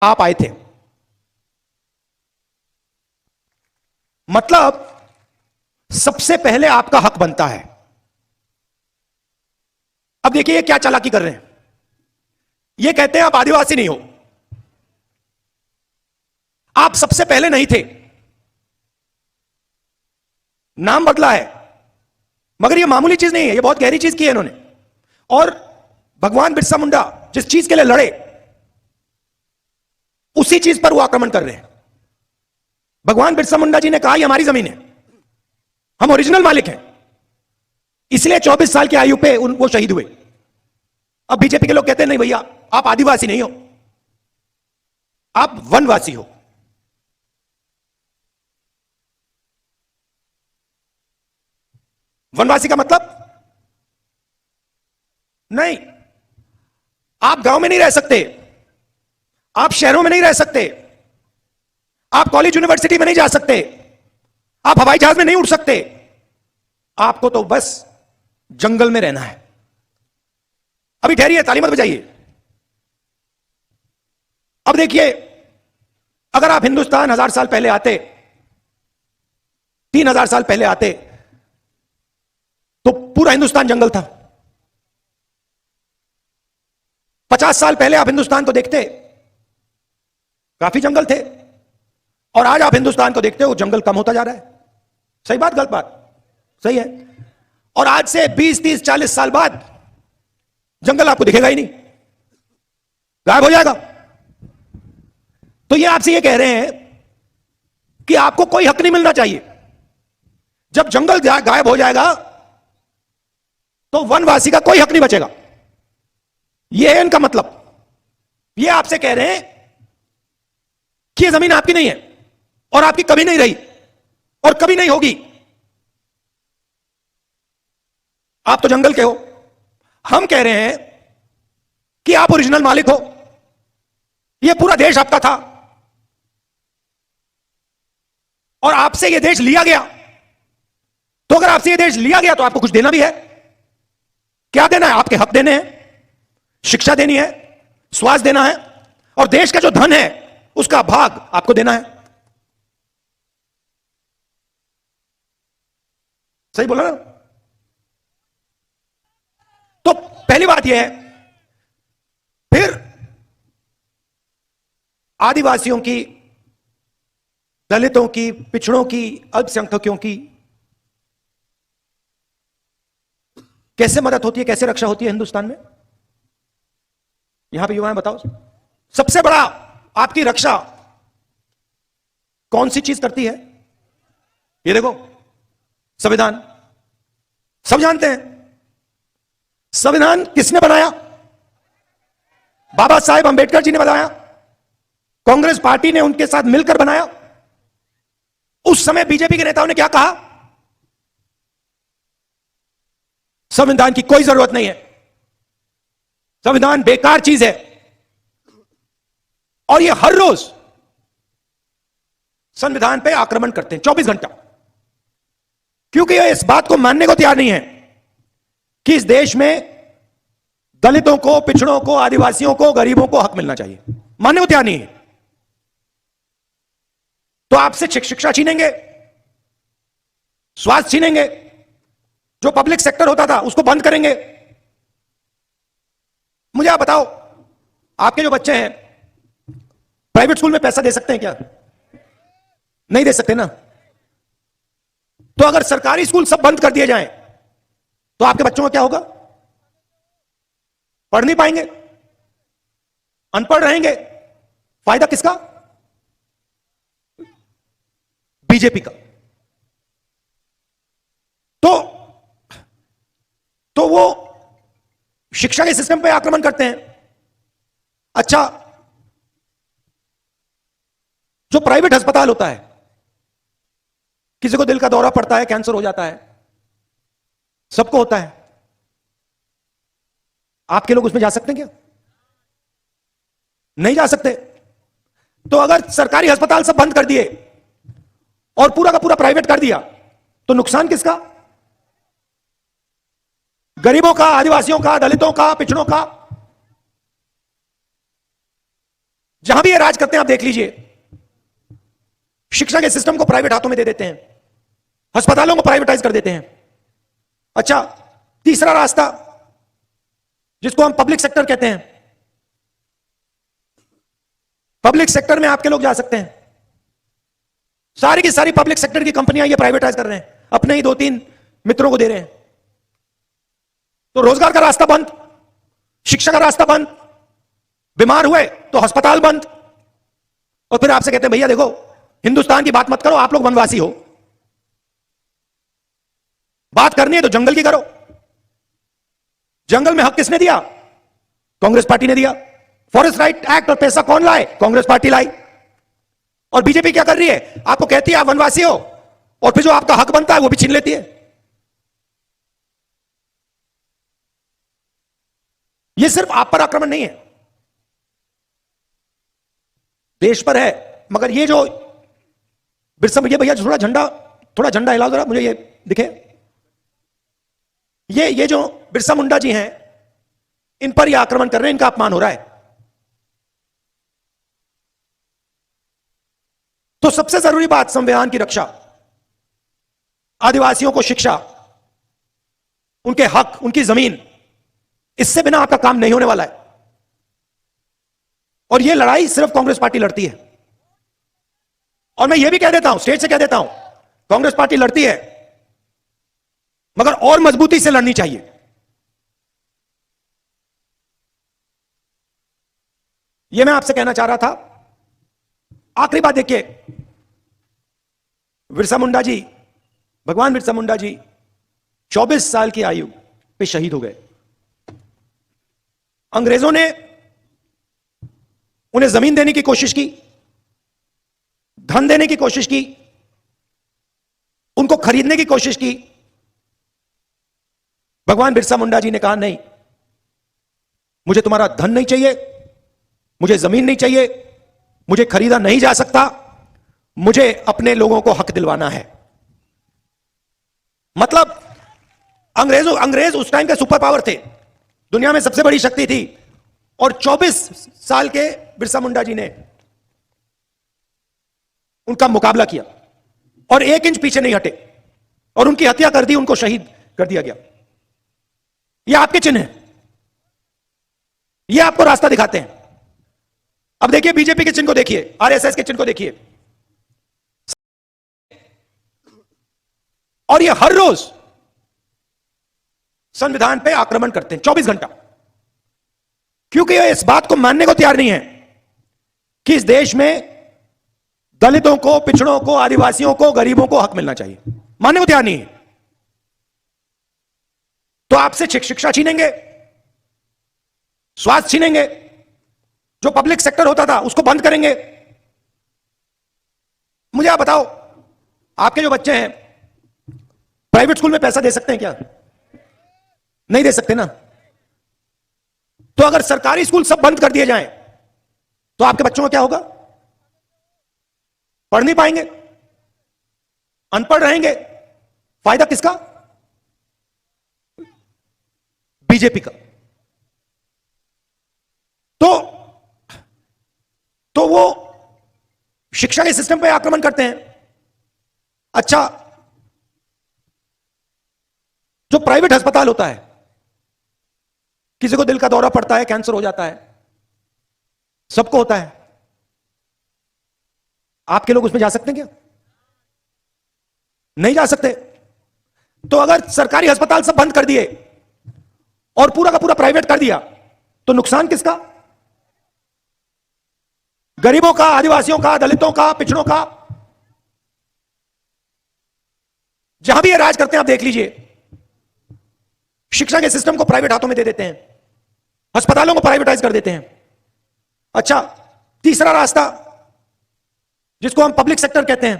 आप आए थे, मतलब सबसे पहले आपका हक बनता है। अब देखिए ये क्या चालाकी कर रहे हैं। ये कहते हैं आप आदिवासी नहीं हो, आप सबसे पहले नहीं थे, नाम बदला है, मगर ये मामूली चीज नहीं है, ये बहुत गहरी चीज की है इन्होंने। और भगवान बिरसा मुंडा जिस चीज के लिए लड़े उसी चीज पर वो आक्रमण कर रहे हैं। भगवान बिरसा मुंडा जी ने कहा ये हमारी जमीन है, हम ओरिजिनल मालिक हैं, इसलिए 24 साल की आयु पे वो शहीद हुए। अब बीजेपी के लोग कहते हैं नहीं भैया आप आदिवासी नहीं हो, आप वनवासी हो। वनवासी का मतलब नहीं, आप गांव में नहीं रह सकते, आप शहरों में नहीं रह सकते, आप कॉलेज यूनिवर्सिटी में नहीं जा सकते, आप हवाई जहाज में नहीं उड़ सकते, आपको तो बस जंगल में रहना है। अभी ठहरिए, ताली मत बजाइए। अब देखिए, अगर आप हिंदुस्तान 1000 साल पहले आते, 3000 साल पहले आते, तो पूरा हिंदुस्तान जंगल था। 50 साल पहले आप हिंदुस्तान को देखते, काफी जंगल थे, और आज आप हिंदुस्तान को देखते हो जंगल कम होता जा रहा है। सही बात गलत बात? सही है। और आज से 20 30 40 साल बाद जंगल आपको दिखेगा ही नहीं, गायब हो जाएगा। तो ये आपसे ये कह रहे हैं कि आपको कोई हक नहीं मिलना चाहिए। जब जंगल गायब हो जाएगा तो वनवासी का कोई हक नहीं बचेगा, यह है इनका मतलब। ये आपसे कह रहे हैं कि यह जमीन आपकी नहीं है और आपकी कभी नहीं रही और कभी नहीं होगी, आप तो जंगल के हो। हम कह रहे हैं कि आप ओरिजिनल मालिक हो, यह पूरा देश आपका था और आपसे यह देश लिया गया। तो अगर आपसे यह देश लिया गया तो आपको कुछ देना भी है। क्या देना है? आपके हक देने हैं, शिक्षा देनी है, स्वास्थ्य देना है, और देश का जो धन है उसका भाग आपको देना है। सही बोला ना? तो पहली बात यह है, फिर आदिवासियों की, दलितों की, पिछड़ों की, अल्पसंख्यकों की कैसे मदद होती है, कैसे रक्षा होती है हिंदुस्तान में? यहां पे युवाएं बताओ, सबसे बड़ा आपकी रक्षा कौन सी चीज करती है? ये देखो, संविधान। सब जानते हैं संविधान किसने बनाया? बाबा साहेब अंबेडकर जी ने बनाया, कांग्रेस पार्टी ने उनके साथ मिलकर बनाया। उस समय बीजेपी के नेताओं ने क्या कहा? संविधान की कोई जरूरत नहीं है, संविधान बेकार चीज है। और ये हर रोज संविधान पे आक्रमण करते हैं 24 घंटा, क्योंकि ये इस बात को मानने को तैयार नहीं है कि इस देश में दलितों को, पिछड़ों को, आदिवासियों को, गरीबों को हक मिलना चाहिए। मानने को तैयार नहीं है। तो आपसे शिक्षा छीनेंगे, स्वास्थ्य छीनेंगे, जो पब्लिक सेक्टर होता था उसको बंद करेंगे। मुझे आप बताओ, आपके जो बच्चे हैं प्राइवेट स्कूल में पैसा दे सकते हैं क्या? नहीं दे सकते ना। तो अगर सरकारी स्कूल सब बंद कर दिए जाएं तो आपके बच्चों का क्या होगा? पढ़ नहीं पाएंगे, अनपढ़ रहेंगे। फायदा किसका? बीजेपी का। तो वो शिक्षा के सिस्टम पे आक्रमण करते हैं। अच्छा, जो प्राइवेट अस्पताल होता है, किसी को दिल का दौरा पड़ता है, कैंसर हो जाता है, सबको होता है, आपके लोग उसमें जा सकते हैं क्या? नहीं जा सकते। तो अगर सरकारी अस्पताल सब बंद कर दिए और पूरा का पूरा प्राइवेट कर दिया तो नुकसान किसका? गरीबों का, आदिवासियों का, दलितों का, पिछड़ों का। जहां भी ये राज करते हैं आप देख लीजिए, शिक्षा के सिस्टम को प्राइवेट हाथों में दे देते हैं, अस्पतालों को प्राइवेटाइज कर देते हैं। अच्छा, तीसरा रास्ता जिसको हम पब्लिक सेक्टर कहते हैं, पब्लिक सेक्टर में आपके लोग जा सकते हैं। सारी की सारी पब्लिक सेक्टर की कंपनियां ये प्राइवेटाइज कर रहे हैं, अपने ही 2-3 मित्रों को दे रहे हैं। तो रोजगार का रास्ता बंद, शिक्षा का रास्ता बंद, बीमार हुए तो अस्पताल बंद, और फिर आपसे कहते हैं भैया देखो हिंदुस्तान की बात मत करो, आप लोग वनवासी हो, बात करनी है तो जंगल की करो। जंगल में हक किसने दिया? कांग्रेस पार्टी ने दिया। फॉरेस्ट राइट एक्ट और पैसा कौन लाए? कांग्रेस पार्टी लाई। और बीजेपी क्या कर रही है? आपको कहती है आप वनवासी हो, और फिर जो आपका हक बनता है वो भी छीन लेती है। ये सिर्फ आप पर आक्रमण नहीं है, देश पर है। मगर ये जो बिरसा, ये भैया थोड़ा झंडा हिलाओ जरा, मुझे ये दिखे। ये जो बिरसा मुंडा जी हैं, इन पर ये आक्रमण कर रहे हैं, इनका अपमान हो रहा है। तो सबसे जरूरी बात संविधान की रक्षा, आदिवासियों को शिक्षा, उनके हक, उनकी जमीन, इससे बिना आपका काम नहीं होने वाला है। और यह लड़ाई सिर्फ कांग्रेस पार्टी लड़ती है। और मैं यह भी कह देता हूं, स्टेज से कह देता हूं, कांग्रेस पार्टी लड़ती है मगर और मजबूती से लड़नी चाहिए। यह मैं आपसे कहना चाह रहा था। आखिरी बात देखिए, बिरसा मुंडा जी, भगवान बिरसा मुंडा जी 24 साल की आयु पे शहीद हो गए। अंग्रेजों ने उन्हें जमीन देने की कोशिश की, धन देने की कोशिश की, उनको खरीदने की कोशिश की। भगवान बिरसा मुंडा जी ने कहा नहीं, मुझे तुम्हारा धन नहीं चाहिए, मुझे जमीन नहीं चाहिए, मुझे खरीदा नहीं जा सकता, मुझे अपने लोगों को हक दिलवाना है। मतलब अंग्रेज उस टाइम के सुपर पावर थे, दुनिया में सबसे बड़ी शक्ति थी, और 24 साल के बिरसा मुंडा जी ने उनका मुकाबला किया और 1 इंच पीछे नहीं हटे, और उनकी हत्या कर दी, उनको शहीद कर दिया गया। ये आपके चिन्ह हैं, ये आपको रास्ता दिखाते हैं। अब देखिए बीजेपी के चिन्ह को देखिए, आरएसएस के चिन्ह को देखिए, और ये हर रोज संविधान पे आक्रमण करते हैं 24 घंटा, क्योंकि ये इस बात को मानने को तैयार नहीं है कि इस देश में दलितों को, पिछड़ों को, आदिवासियों को, गरीबों को हक मिलना चाहिए। मानने को तैयार नहीं है। तो आपसे शिक्षा छीनेंगे, स्वास्थ्य छीनेंगे, जो पब्लिक सेक्टर होता था उसको बंद करेंगे। मुझे आप बताओ, आपके जो बच्चे हैं प्राइवेट स्कूल में पैसा दे सकते हैं क्या? नहीं दे सकते ना। तो अगर सरकारी स्कूल सब बंद कर दिए जाएं तो आपके बच्चों का क्या होगा? पढ़ नहीं पाएंगे, अनपढ़ रहेंगे। फायदा किसका? बीजेपी का। तो वो शिक्षा के सिस्टम पे आक्रमण करते हैं। अच्छा, जो प्राइवेट अस्पताल होता है, किसी को दिल का दौरा पड़ता है, कैंसर हो जाता है, सबको होता है, आपके लोग उसमें जा सकते हैं क्या? नहीं जा सकते। तो अगर सरकारी अस्पताल सब बंद कर दिए और पूरा का पूरा प्राइवेट कर दिया तो नुकसान किसका? गरीबों का, आदिवासियों का, दलितों का, पिछड़ों का। जहां भी ये राज करते हैं आप देख लीजिए, शिक्षा के सिस्टम को प्राइवेट हाथों में दे देते हैं, अस्पतालों को प्राइवेटाइज कर देते हैं। अच्छा, तीसरा रास्ता जिसको हम पब्लिक सेक्टर कहते हैं,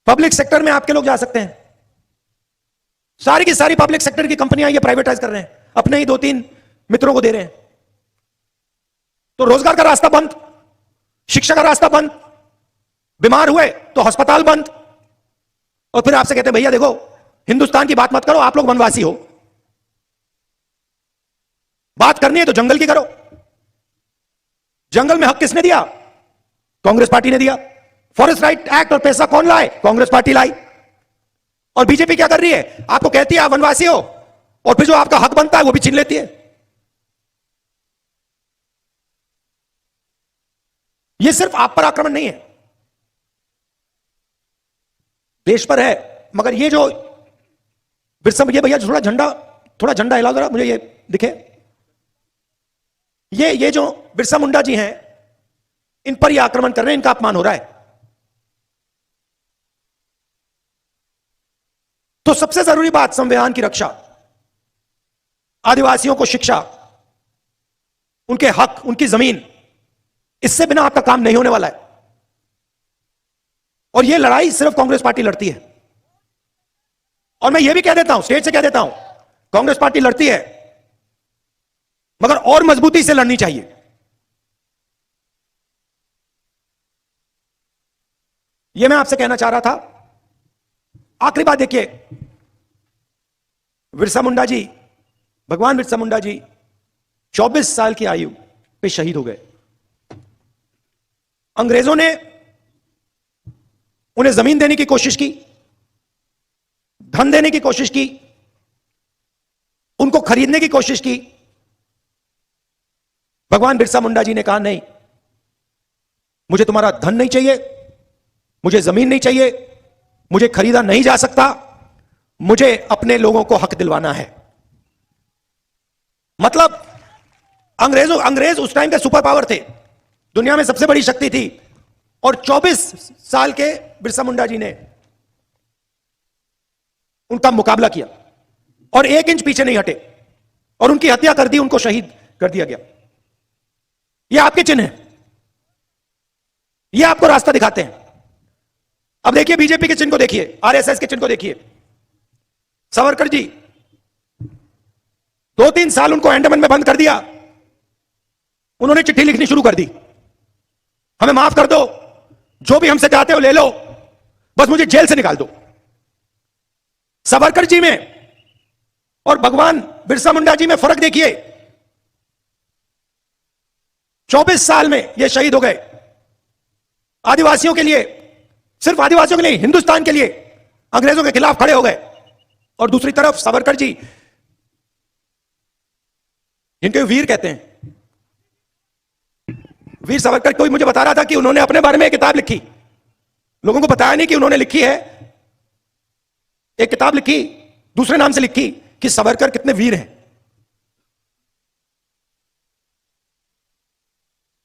पब्लिक सेक्टर में आपके लोग जा सकते हैं। सारी की सारी पब्लिक सेक्टर की कंपनियां ये प्राइवेटाइज कर रहे हैं, अपने ही 2-3 मित्रों को दे रहे हैं। तो रोजगार का रास्ता बंद, शिक्षा का रास्ता बंद, बीमार हुए तो अस्पताल बंद, और फिर आपसे कहते हैं भैया देखो हिंदुस्तान की बात मत करो, आप लोग वनवासी हो, बात करनी है तो जंगल की करो। जंगल में हक किसने दिया? कांग्रेस पार्टी ने दिया। फॉरेस्ट राइट एक्ट और पैसा कौन लाए? कांग्रेस पार्टी लाई। और बीजेपी क्या कर रही है? आपको कहती है आप वनवासी हो, और फिर जो आपका हक बनता है वो भी छीन लेती है। ये सिर्फ आप पर आक्रमण नहीं है, देश पर है। मगर ये जो बिरसा, ये भैया थोड़ा झंडा हिलाओ जरा, मुझे ये दिखे। ये जो बिरसा मुंडा जी हैं, इन पर ये आक्रमण कर रहे हैं, इनका अपमान हो रहा है। तो सबसे जरूरी बात संविधान की रक्षा, आदिवासियों को शिक्षा, उनके हक, उनकी जमीन, इससे बिना आपका काम नहीं होने वाला है। और यह लड़ाई सिर्फ कांग्रेस पार्टी लड़ती है। और मैं यह भी कह देता हूं, स्टेज से कह देता हूं, कांग्रेस पार्टी लड़ती है मगर और मजबूती से लड़नी चाहिए। यह मैं आपसे कहना चाह रहा था। आखिरी बात देखिए, बिरसा मुंडा जी, भगवान बिरसा मुंडा जी 24 साल की आयु पे शहीद हो गए। अंग्रेजों ने उन्हें जमीन देने की कोशिश की, धन देने की कोशिश की, उनको खरीदने की कोशिश की। भगवान बिरसा मुंडा जी ने कहा नहीं, मुझे तुम्हारा धन नहीं चाहिए, मुझे जमीन नहीं चाहिए, मुझे खरीदा नहीं जा सकता, मुझे अपने लोगों को हक दिलवाना है। मतलब अंग्रेज उस टाइम के सुपर पावर थे, दुनिया में सबसे बड़ी शक्ति थी। और 24 साल के बिरसा मुंडा जी ने उनका मुकाबला किया और 1 इंच पीछे नहीं हटे और उनकी हत्या कर दी, उनको शहीद कर दिया गया। ये आपके चिन्ह हैं, ये आपको रास्ता दिखाते हैं। अब देखिए बीजेपी के चिन्ह को देखिए, आरएसएस के चिन्ह को देखिए। सावरकर जी 2-3 साल उनको अंडमान में बंद कर दिया, उन्होंने चिट्ठी लिखनी शुरू कर दी, हमें माफ कर दो, जो भी हमसे चाहते हो ले लो, बस मुझे जेल से निकाल दो। सावरकर जी में और भगवान बिरसा मुंडा जी में फर्क देखिए। 24 साल में ये शहीद हो गए। आदिवासियों के लिए, सिर्फ आदिवासियों के लिए, हिंदुस्तान के लिए अंग्रेजों के खिलाफ खड़े हो गए। और दूसरी तरफ सावरकर जी, जिनके वीर कहते हैं, वीर सावरकर, कोई मुझे बता रहा था कि उन्होंने अपने बारे में एक किताब लिखी, लोगों को बताया नहीं कि उन्होंने लिखी है। एक किताब लिखी, दूसरे नाम से लिखी, कि सावरकर कितने वीर हैं।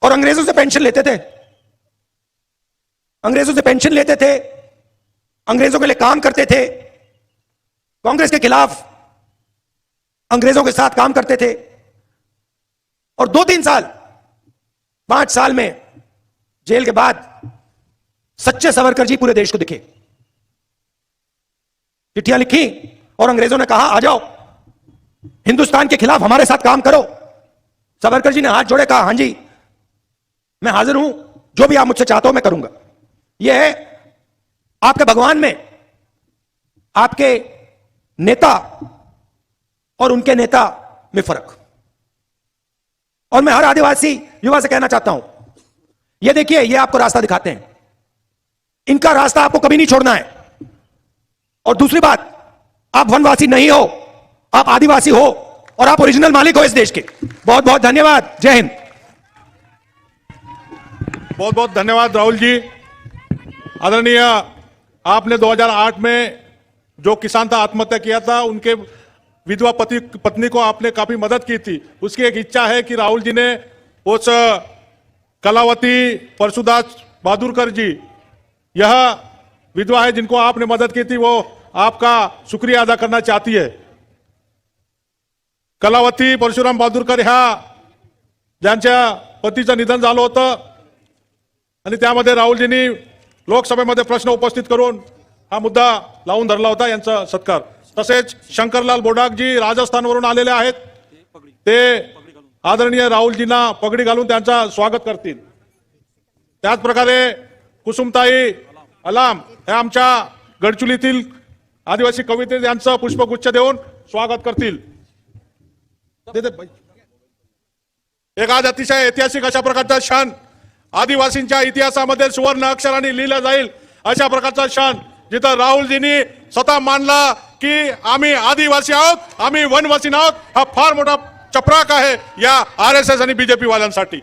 और अंग्रेजों से पेंशन लेते थे, अंग्रेजों से पेंशन लेते थे, अंग्रेजों के लिए काम करते थे, कांग्रेस के खिलाफ अंग्रेजों के साथ काम करते थे। और 2-3 साल, 5 साल में जेल के बाद सच्चे सावरकर जी पूरे देश को दिखे। चिट्ठियां लिखी और अंग्रेजों ने कहा आ जाओ, हिंदुस्तान के खिलाफ हमारे साथ काम करो। सावरकर जी ने हाथ जोड़े, कहा हां जी मैं हाजिर हूं, जो भी आप मुझसे चाहते हो मैं करूंगा। यह है आपके भगवान में आपके नेता और उनके नेता में फर्क। और मैं हर आदिवासी युवा से कहना चाहता हूं, यह देखिए, यह आपको रास्ता दिखाते हैं, इनका रास्ता आपको कभी नहीं छोड़ना है। और दूसरी बात, आप वनवासी नहीं हो, आप आदिवासी हो और आप ओरिजिनल मालिक हो इस देश के। बहुत बहुत धन्यवाद। जय हिंद। बहुत बहुत धन्यवाद राहुल जी। आदरणीय, आपने 2008 में जो किसान था आत्महत्या किया था, उनके विधवा पत्नी को आपने काफी मदद की थी। उसकी एक इच्छा है कि राहुल जी ने उस कलावती परशुदास बहादुरकर जी, यह विधवा है जिनको आपने मदद की थी, वो आपका शुक्रिया अदा करना चाहती है। कलावती परशुराम बहादुरकर ह्या ज्यांच्या पतीचं निधन झालं होतं आणि त्यामध्ये राहुलजींनी लोकसभेमध्ये प्रश्न उपस्थित करून हा मुद्दा लावून धरला होता, यांचा सत्कार। तसेच शंकरलाल बोडाकजी राजस्थानवरून आलेले आहेत, ते आदरणीय राहुलजींना पगडी घालून त्यांचा स्वागत करतील। त्याच प्रकारे कुसुमताई अलाम हे आमच्या गडचुलीतील आदिवासी कविते यांचं पुष्पगुच्छ देऊन स्वागत करतील। एक आज अतिशय ऐतिहासिक अशा प्रकारचा क्षण आदिवासींच्या इतिहासामध्ये सुवर्ण अक्षरांनी लिहिला जाईल अशा प्रकारचा क्षण जिथं राहुलजींनी स्वतः मानला की आम्ही आदिवासी आहोत, आम्ही वनवासी आहोत. हा फार मोठा चपराक आहे या RSS आणि BJP वाल्यांसाठी.